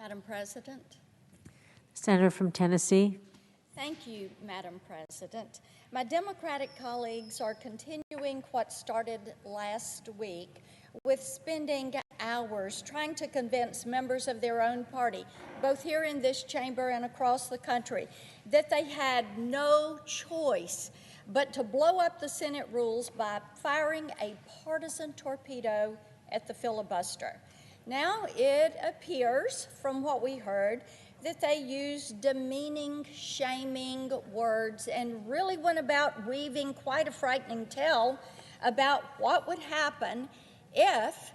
Madam President. Senator from Tennessee. Thank you, Madam President. My Democratic colleagues are continuing what started last week with spending hours trying to convince members of their own party, both here in this chamber and across the country, that they had no choice but to blow up the Senate rules by firing a partisan torpedo at the filibuster. Now it appears, from what we heard, that they used demeaning, shaming words and really went about weaving quite a frightening tale about what would happen if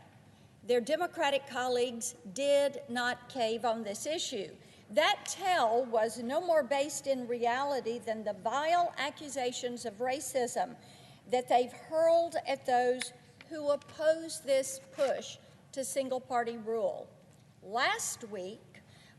their Democratic colleagues did not cave on this issue. That tale was no more based in reality than the vile accusations of racism that they've hurled at those who oppose this push to single-party rule. Last week,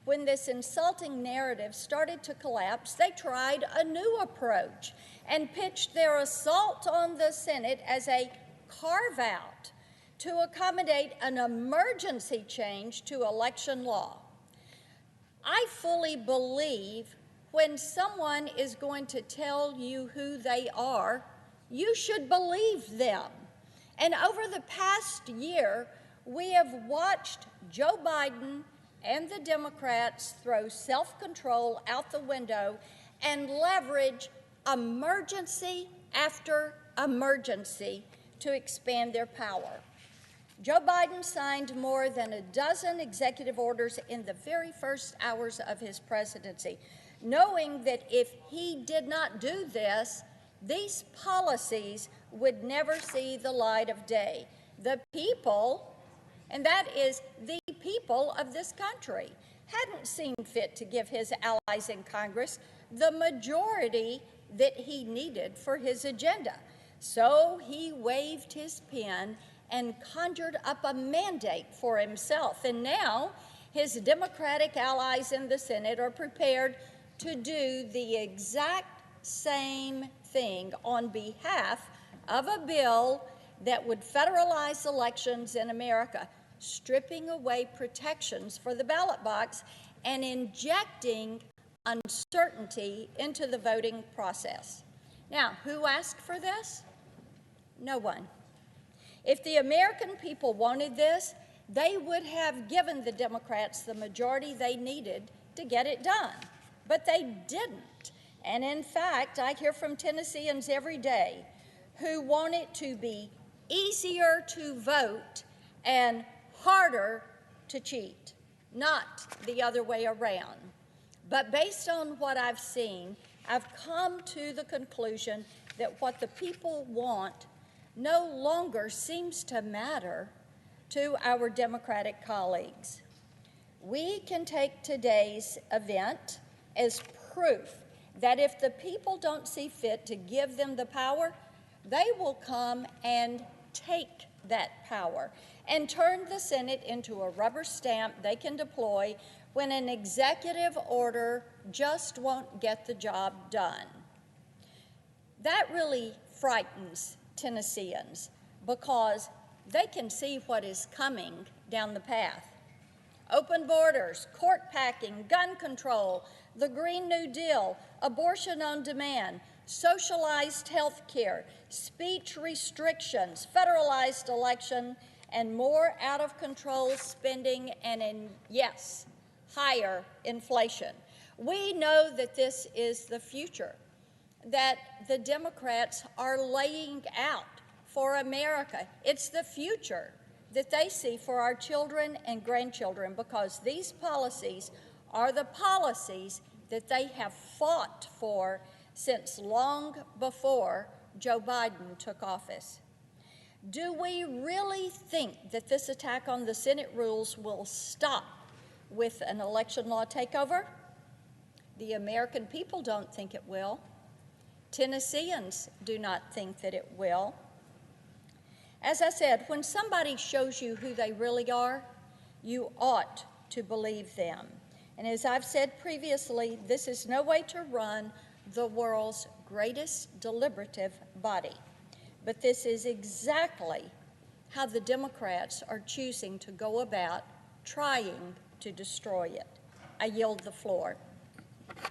when this insulting narrative started to collapse, they tried a new approach and pitched their assault on the Senate as a carve-out to accommodate an emergency change to election law. I fully believe when someone is going to tell you who they are, you should believe them. And over the past year, we have watched Joe Biden and the Democrats throw self-control out the window and leverage emergency after emergency to expand their power. Joe Biden signed more than a dozen executive orders in the very first hours of his presidency, knowing that if he did not do this, these policies would never see the light of day. The people, and that is the people of this country, hadn't seen fit to give his allies in Congress the majority that he needed for his agenda. So he waved his pen and conjured up a mandate for himself. And now his Democratic allies in the Senate are prepared to do the exact same thing on behalf of a bill that would federalize elections in America, stripping away protections for the ballot box and injecting uncertainty into the voting process. Now, who asked for this? No one. If the American people wanted this, they would have given the Democrats the majority they needed to get it done. But they didn't. And in fact, I hear from Tennesseans every day who want it to be easier to vote and harder to cheat, not the other way around. But based on what I've seen, I've come to the conclusion that what the people want no longer seems to matter to our Democratic colleagues. We can take today's event as proof that if the people don't see fit to give them the power, they will come and take that power and turn the Senate into a rubber stamp they can deploy when an executive order just won't get the job done. That really frightens Tennesseans because they can see what is coming down the path. Open borders, court packing, gun control, the Green New Deal, abortion on demand, socialized health care, speech restrictions, federalized election, and more out-of-control spending and, yes, higher inflation. We know that this is the future that the Democrats are laying out for America. It's the future that they see for our children and grandchildren because these policies are the policies that they have fought for since long before Joe Biden took office. Do we really think that this attack on the Senate rules will stop with an election law takeover? The American people don't think it will. Tennesseans do not think that it will. As I said, when somebody shows you who they really are, you ought to believe them. And as I've said previously, this is no way to run the world's greatest deliberative body. But this is exactly how the Democrats are choosing to go about trying to destroy it. I yield the floor.